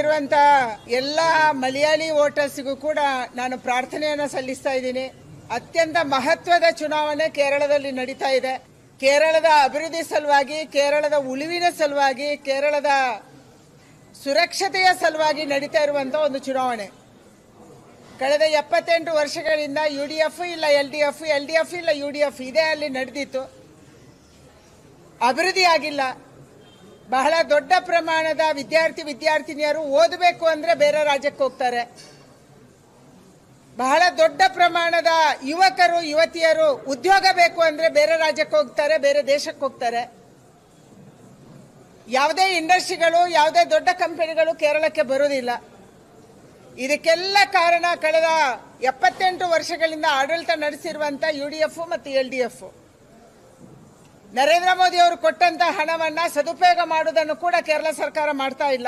ಇರುವಂತ ಎಲ್ಲ ಮಲಯಾಳಿ ವೋಟರ್ಸ್ಗೂ ಕೂಡ ನಾನು ಪ್ರಾರ್ಥನೆಯನ್ನು ಸಲ್ಲಿಸ್ತಾ ಇದ್ದೀನಿ. ಅತ್ಯಂತ ಮಹತ್ವದ ಚುನಾವಣೆ ಕೇರಳದಲ್ಲಿ ನಡೀತಾ ಇದೆ. ಕೇರಳದ ಅಭಿವೃದ್ಧಿ ಸಲುವಾಗಿ, ಕೇರಳದ ಉಳಿವಿನ ಸಲುವಾಗಿ, ಕೇರಳದ ಸುರಕ್ಷತೆಯ ಸಲುವಾಗಿ ನಡೀತಾ ಇರುವಂತ ಒಂದು ಚುನಾವಣೆ. ಕಳೆದ 78 ವರ್ಷಗಳಿಂದ UDF ಇಲ್ಲ LDF, LDF ಇಲ್ಲ UDF ಇದೇ ಅಲ್ಲಿ ನಡೆದಿತ್ತು. ಅಭಿವೃದ್ಧಿ ಆಗಿಲ್ಲ. ಬಹಳ ದೊಡ್ಡ ಪ್ರಮಾಣದ ವಿದ್ಯಾರ್ಥಿನಿಯರು ಓದಬೇಕು ಅಂದ್ರೆ ಬೇರೆ ರಾಜ್ಯಕ್ಕೆ ಹೋಗ್ತಾರೆ. ಬಹಳ ದೊಡ್ಡ ಪ್ರಮಾಣದ ಯುವಕರು ಯುವತಿಯರು ಉದ್ಯೋಗ ಬೇಕು ಅಂದ್ರೆ ಬೇರೆ ರಾಜ್ಯಕ್ಕೆ ಹೋಗ್ತಾರೆ, ಬೇರೆ ದೇಶಕ್ಕೆ ಹೋಗ್ತಾರೆ. ಯಾವುದೇ ಇಂಡಸ್ಟ್ರಿಗಳು, ಯಾವುದೇ ದೊಡ್ಡ ಕಂಪನಿಗಳು ಕೇರಳಕ್ಕೆ ಬರುವುದಿಲ್ಲ. ಇದಕ್ಕೆಲ್ಲ ಕಾರಣ ಕಳೆದ 78 ವರ್ಷಗಳಿಂದ ಆಡಳಿತ ನಡೆಸಿರುವಂತ UDF ಮತ್ತು LDF. ನರೇಂದ್ರ ಮೋದಿ ಅವರು ಕೊಟ್ಟಂತ ಹಣವನ್ನ ಸದುಪಯೋಗ ಮಾಡುವುದನ್ನು ಕೂಡ ಕೇರಳ ಸರ್ಕಾರ ಮಾಡ್ತಾ ಇಲ್ಲ.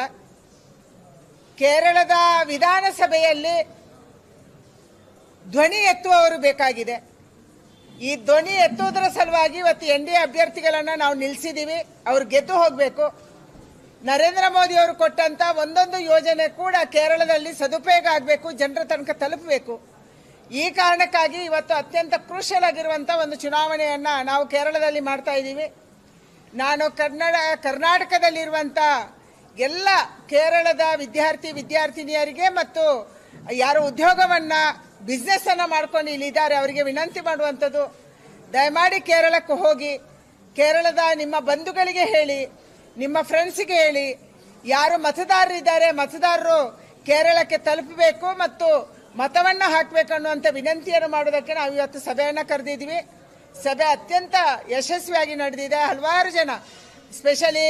ಕೇರಳದ ವಿಧಾನಸಭೆಯಲ್ಲಿ ಧ್ವನಿ ಎತ್ತುವವರು ಬೇಕಾಗಿದೆ. ಈ ಧ್ವನಿ ಎತ್ತುವುದರ ಸಲುವಾಗಿ ಇವತ್ತು NDA ಅಭ್ಯರ್ಥಿಗಳನ್ನ ನಾವು ನಿಲ್ಲಿಸಿದೀವಿ. ಅವ್ರು ಗೆದ್ದು ಹೋಗಬೇಕು. ನರೇಂದ್ರ ಮೋದಿ ಅವರು ಕೊಟ್ಟಂತ ಒಂದೊಂದು ಯೋಜನೆ ಕೂಡ ಕೇರಳದಲ್ಲಿ ಸದುಪಯೋಗ ಆಗಬೇಕು, ಜನರ ತನಕ ತಲುಪಬೇಕು. ಈ ಕಾರಣಕ್ಕಾಗಿ ಇವತ್ತು ಅತ್ಯಂತ ಕ್ರೂಷಿಯಲ್ ಆಗಿರುವಂತ ಒಂದು ಚುನಾವಣೆಯನ್ನ ನಾವು ಕೇರಳದಲ್ಲಿ ಮಾಡ್ತಾ ಇದ್ದೀವಿ. ನಾನು ಕರ್ನಾಟಕದಲ್ಲಿರುವಂತ ಎಲ್ಲ ಕೇರಳದ ವಿದ್ಯಾರ್ಥಿನಿಯರಿಗೆ ಮತ್ತು ಯಾರು ಉದ್ಯೋಗವನ್ನ ಬಿಸ್ನೆಸ್ ಅನ್ನ ಮಾಡ್ಕೊಂಡು ಇಲ್ಲಿದ್ದಾರೆ ಅವರಿಗೆ ವಿನಂತಿ ಮಾಡುವಂಥದ್ದು, ದಯಮಾಡಿ ಕೇರಳಕ್ಕೆ ಹೋಗಿ ಕೇರಳದ ನಿಮ್ಮ ಬಂಧುಗಳಿಗೆ ಹೇಳಿ, ನಿಮ್ಮ ಫ್ರೆಂಡ್ಸ್ಗೆ ಹೇಳಿ, ಯಾರು ಮತದಾರರಿದ್ದಾರೆ ಮತದಾರರು ಕೇರಳಕ್ಕೆ ತಲುಪಬೇಕು ಮತ್ತು ಮತವನ್ನ ಹಾಕಬೇಕು ಅನ್ನುವಂಥ ವಿನಂತಿಯನ್ನು ಮಾಡೋದಕ್ಕೆ ನಾವು ಇವತ್ತು ಸಭೆಯನ್ನು ಕರೆದಿದ್ವಿ. ಸಭೆ ಅತ್ಯಂತ ಯಶಸ್ವಿಯಾಗಿ ನಡೆದಿದೆ. ಹಲವಾರು ಜನ, ಸ್ಪೆಷಲಿ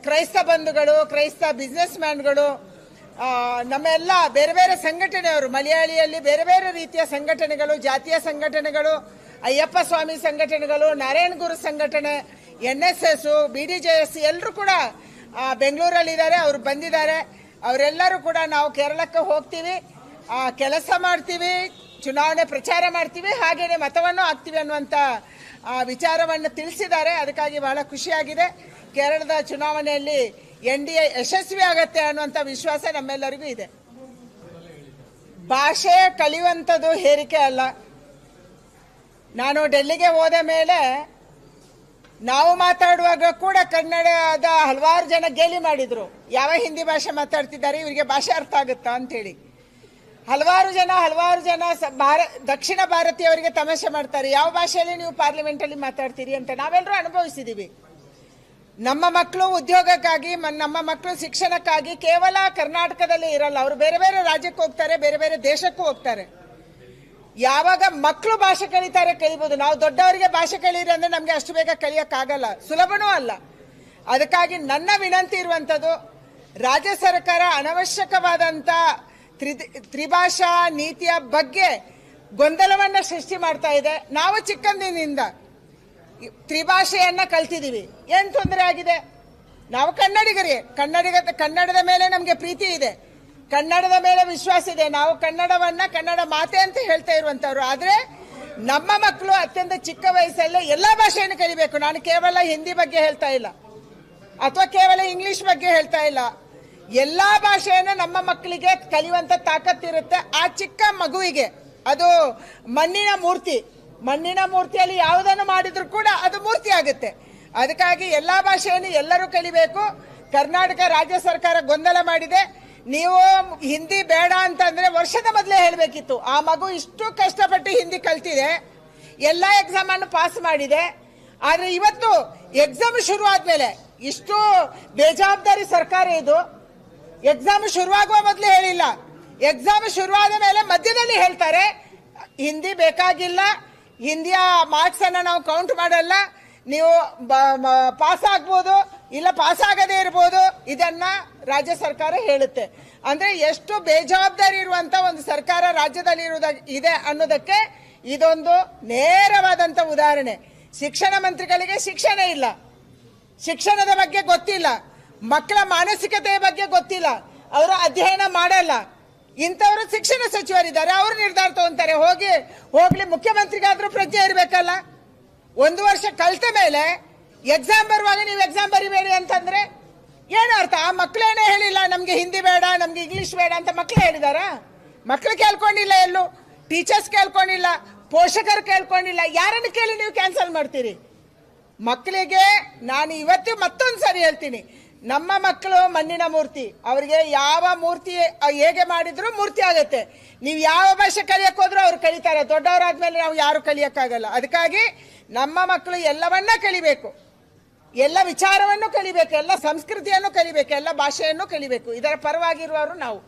ಕ್ರೈಸ್ತ ಬಂಧುಗಳು, ಕ್ರೈಸ್ತ ಬಿಸ್ನೆಸ್ ಮ್ಯಾನ್ಗಳು, ನಮ್ಮೆಲ್ಲ ಬೇರೆ ಬೇರೆ ಸಂಘಟನೆಯವರು, ಮಲಯಾಳಿಯಲ್ಲಿ ಬೇರೆ ಬೇರೆ ರೀತಿಯ ಸಂಘಟನೆಗಳು, ಜಾತಿಯ ಸಂಘಟನೆಗಳು, ಅಯ್ಯಪ್ಪ ಸ್ವಾಮಿ ಸಂಘಟನೆಗಳು, ನಾರಾಯಣ ಗುರು ಸಂಘಟನೆ, NSS, BDJS ಎಲ್ಲರೂ ಕೂಡ ಬೆಂಗಳೂರಲ್ಲಿದ್ದಾರೆ. ಅವರು ಬಂದಿದ್ದಾರೆ. ಅವರೆಲ್ಲರೂ ಕೂಡ ನಾವು ಕೇರಳಕ್ಕೆ ಹೋಗ್ತೀವಿ, ಕೆಲಸ ಮಾಡ್ತೀವಿ, ಚುನಾವಣೆ ಪ್ರಚಾರ ಮಾಡ್ತೀವಿ, ಹಾಗೇನೆ ಮತವನ್ನು ಹಾಕ್ತೀವಿ ಅನ್ನುವಂಥ ವಿಚಾರವನ್ನು ತಿಳಿಸಿದ್ದಾರೆ. ಅದಕ್ಕಾಗಿ ಬಹಳ ಖುಷಿಯಾಗಿದೆ. ಕೇರಳದ ಚುನಾವಣೆಯಲ್ಲಿ NDA ಯಶಸ್ವಿ ಆಗತ್ತೆ ಅನ್ನುವಂಥ ವಿಶ್ವಾಸ ನಮ್ಮೆಲ್ಲರಿಗೂ ಇದೆ. ಭಾಷೆ ಕಲಿಯುವಂಥದ್ದು ಹೇರಿಕೆ ಅಲ್ಲ. ನಾನು ಡೆಲ್ಲಿಗೆ ಹೋದ ಮೇಲೆ ನಾವು ಮಾತಾಡುವಾಗ ಕೂಡ ಕನ್ನಡದ ಹಲವಾರು ಜನ ಗೇಲಿ ಮಾಡಿದ್ರು. ಯಾವ ಹಿಂದಿ ಭಾಷೆ ಮಾತಾಡ್ತಿದ್ದಾರೆ, ಇವರಿಗೆ ಭಾಷೆ ಅರ್ಥ ಆಗುತ್ತಾ ಅಂತೇಳಿ. ಹಲವಾರು ಜನ ದಕ್ಷಿಣ ಭಾರತೀಯವರಿಗೆ ತಮಾಷೆ ಮಾಡ್ತಾರೆ, ಯಾವ ಭಾಷೆಯಲ್ಲಿ ನೀವು ಪಾರ್ಲಿಮೆಂಟ್ ಅಲ್ಲಿ ಮಾತಾಡ್ತೀರಿ ಅಂತ. ನಾವೆಲ್ಲರೂ ಅನುಭವಿಸಿದೀವಿ. ನಮ್ಮ ಮಕ್ಕಳು ಉದ್ಯೋಗಕ್ಕಾಗಿ, ನಮ್ಮ ಮಕ್ಕಳು ಶಿಕ್ಷಣಕ್ಕಾಗಿ ಕೇವಲ ಕರ್ನಾಟಕದಲ್ಲಿ ಇರಲ್ಲ, ಅವರು ಬೇರೆ ಬೇರೆ ರಾಜ್ಯಕ್ಕೆ ಹೋಗ್ತಾರೆ, ಬೇರೆ ಬೇರೆ ದೇಶಕ್ಕೂ ಹೋಗ್ತಾರೆ. ಯಾವಾಗ ಮಕ್ಕಳು ಭಾಷೆ ಕಲಿತಾರೆ ಕಲಿಬಹುದು. ನಾವು ದೊಡ್ಡವರಿಗೆ ಭಾಷೆ ಕಲೀರಿ ಅಂದ್ರೆ ನಮ್ಗೆ ಅಷ್ಟು ಬೇಗ ಕಲಿಯಕ್ಕಾಗಲ್ಲ, ಸುಲಭನೂ ಅಲ್ಲ. ಅದಕ್ಕಾಗಿ ನನ್ನ ವಿನಂತಿ ಇರುವಂತದ್ದು, ರಾಜ್ಯ ಸರ್ಕಾರ ಅನವಶ್ಯಕವಾದಂತ ತ್ರಿಭಾಷಾ ನೀತಿಯ ಬಗ್ಗೆ ಗೊಂದಲವನ್ನ ಸೃಷ್ಟಿ ಮಾಡ್ತಾ ಇದೆ. ನಾವು ಚಿಕ್ಕಂದಿನಿಂದ ತ್ರಿಭಾಷೆಯನ್ನ ಕಲ್ತಿದೀವಿ, ಏನ್ ತೊಂದರೆ ಆಗಿದೆ? ನಾವು ಕನ್ನಡಿಗರೇ, ಕನ್ನಡದ ಮೇಲೆ ನಮ್ಗೆ ಪ್ರೀತಿ ಇದೆ, ಕನ್ನಡದ ಮೇಲೆ ವಿಶ್ವಾಸ ಇದೆ. ನಾವು ಕನ್ನಡವನ್ನ ಕನ್ನಡ ಮಾತೆ ಅಂತ ಹೇಳ್ತಾ ಇರುವಂತವ್ರು. ಆದ್ರೆ ನಮ್ಮ ಮಕ್ಕಳು ಅತ್ಯಂತ ಚಿಕ್ಕ ವಯಸ್ಸಲ್ಲೇ ಎಲ್ಲಾ ಭಾಷೆಯನ್ನು ಕಲಿಬೇಕು. ನಾನು ಕೇವಲ ಹಿಂದಿ ಬಗ್ಗೆ ಹೇಳ್ತಾ ಇಲ್ಲ, ಅಥವಾ ಕೇವಲ ಇಂಗ್ಲಿಷ್ ಬಗ್ಗೆ ಹೇಳ್ತಾ ಇಲ್ಲ. ಎಲ್ಲಾ ಭಾಷೆಯನ್ನು ನಮ್ಮ ಮಕ್ಕಳಿಗೆ ಕಲಿಯುವಂತ ತಾಕತ್ತಿರುತ್ತೆ. ಆ ಚಿಕ್ಕ ಮಗುವಿಗೆ ಅದು ಮಣ್ಣಿನ ಮೂರ್ತಿಯಲ್ಲಿ ಯಾವುದನ್ನು ಮಾಡಿದ್ರು ಕೂಡ ಅದು ಮೂರ್ತಿ ಆಗುತ್ತೆ. ಅದಕ್ಕಾಗಿ ಎಲ್ಲಾ ಭಾಷೆಯನ್ನು ಎಲ್ಲರೂ ಕಲಿಬೇಕು. ಕರ್ನಾಟಕ ರಾಜ್ಯ ಸರ್ಕಾರ ಗೊಂದಲ ಮಾಡಿದೆ. ನೀವು ಹಿಂದಿ ಬೇಡ ಅಂತಂದ್ರೆ ವರ್ಷದ ಮೊದಲೇ ಹೇಳಬೇಕಿತ್ತು. ಆ ಮಗು ಇಷ್ಟು ಕಷ್ಟಪಟ್ಟು ಹಿಂದಿ ಕಲ್ತಿದೆ, ಎಲ್ಲಾ ಎಕ್ಸಾಮ್ ಅನ್ನು ಪಾಸ್ ಮಾಡಿದೆ. ಆದ್ರೆ ಇವತ್ತು ಎಕ್ಸಾಮ್ ಶುರು ಆದ್ಮೇಲೆ, ಇಷ್ಟು ಬೇಜವಾಬ್ದಾರಿ ಸರ್ಕಾರ ಇದು. ಎಕ್ಸಾಮ್ ಶುರುವಾಗುವ ಮೊದಲೇ ಹೇಳಿಲ್ಲ, ಎಕ್ಸಾಮ್ ಶುರುವಾದ ಮೇಲೆ ಮಧ್ಯದಲ್ಲಿ ಹೇಳ್ತಾರೆ ಹಿಂದಿ ಬೇಕಾಗಿಲ್ಲ, ಹಿಂದಿಯ ಮಾರ್ಕ್ಸ್ ಅನ್ನ ನಾವು ಕೌಂಟ್ ಮಾಡಲ್ಲ, ನೀವು ಪಾಸ್ ಆಗ್ಬೋದು ಇಲ್ಲ ಪಾಸ್ ಆಗದೇ ಇರ್ಬೋದು. ಇದನ್ನ ರಾಜ್ಯ ಸರ್ಕಾರ ಹೇಳುತ್ತೆ. ಅಂದ್ರೆ ಎಷ್ಟು ಬೇಜವಾಬ್ದಾರಿ ಇರುವಂತ ಒಂದು ಸರ್ಕಾರ ರಾಜ್ಯದಲ್ಲಿ ಇದೆ ಅನ್ನೋದಕ್ಕೆ ಇದೊಂದು ನೇರವಾದಂತ ಉದಾಹರಣೆ. ಶಿಕ್ಷಣ ಮಂತ್ರಿಗಳಿಗೆ ಶಿಕ್ಷಣ ಇಲ್ಲ, ಶಿಕ್ಷಣದ ಬಗ್ಗೆ ಗೊತ್ತಿಲ್ಲ, ಮಕ್ಕಳ ಮಾನಸಿಕತೆಯ ಬಗ್ಗೆ ಗೊತ್ತಿಲ್ಲ, ಅವರು ಅಧ್ಯಯನ ಮಾಡಲ್ಲ. ಇಂಥವರು ಶಿಕ್ಷಣ ಸಚಿವರಿದ್ದಾರೆ, ಅವರು ನಿರ್ಧಾರ ತಗೊಂತಾರೆ. ಹೋಗ್ಲಿ ಮುಖ್ಯಮಂತ್ರಿಗಾದ್ರೂ ಪ್ರಜ್ಞೆ ಇರಬೇಕಲ್ಲ. 1 ವರ್ಷ ಕಲಿತ ಮೇಲೆ ಎಕ್ಸಾಮ್ ಬರುವಾಗ ನೀವು ಎಕ್ಸಾಮ್ ಬರಿಬೇಡಿ ಅಂತಂದ್ರೆ ಏನು ಅರ್ಥ? ಆ ಮಕ್ಕಳೇನೇ ಹೇಳಿಲ್ಲ ನಮ್ಗೆ ಹಿಂದಿ ಬೇಡ, ನಮ್ಗೆ ಇಂಗ್ಲಿಷ್ ಬೇಡ ಅಂತ ಮಕ್ಕಳು ಹೇಳಿದಾರ? ಮಕ್ಕಳು ಕೇಳ್ಕೊಂಡಿಲ್ಲ, ಎಲ್ಲೂ ಟೀಚರ್ಸ್ ಕೇಳ್ಕೊಂಡಿಲ್ಲ, ಪೋಷಕರು ಕೇಳ್ಕೊಂಡಿಲ್ಲ. ಯಾರನ್ನು ಕೇಳಿ ನೀವು ಕ್ಯಾನ್ಸಲ್ ಮಾಡ್ತೀರಿ? ಮಕ್ಕಳಿಗೆ ನಾನು ಇವತ್ತು ಮತ್ತೊಂದು ಸರಿ ಹೇಳ್ತೀನಿ, ನಮ್ಮ ಮಕ್ಕಳು ಮಣ್ಣಿನ ಮೂರ್ತಿ. ಅವರಿಗೆ ಯಾವ ಮೂರ್ತಿ ಹೇಗೆ ಮಾಡಿದ್ರು ಮೂರ್ತಿ ಆಗುತ್ತೆ. ನೀವು ಯಾವ ಭಾಷೆ ಕಲಿಯಕ್ಕೆ ಹೋದ್ರೂ ಅವ್ರು ಕಲಿತಾರೆ. ದೊಡ್ಡವರಾದ್ಮೇಲೆ ನಾವು ಯಾರು ಕಲಿಯಕ್ಕಾಗಲ್ಲ. ಅದಕ್ಕಾಗಿ ನಮ್ಮ ಮಕ್ಕಳು ಎಲ್ಲವನ್ನ ಕಲಿಬೇಕು, ಎಲ್ಲ ವಿಚಾರವನ್ನು ಕಲಿಬೇಕು, ಎಲ್ಲ ಸಂಸ್ಕೃತಿಯನ್ನು ಕಲಿಬೇಕು, ಎಲ್ಲ ಭಾಷೆಯನ್ನು ಕಲಿಬೇಕು. ಇದರ ಪರವಾಗಿರುವವರು ನಾವು.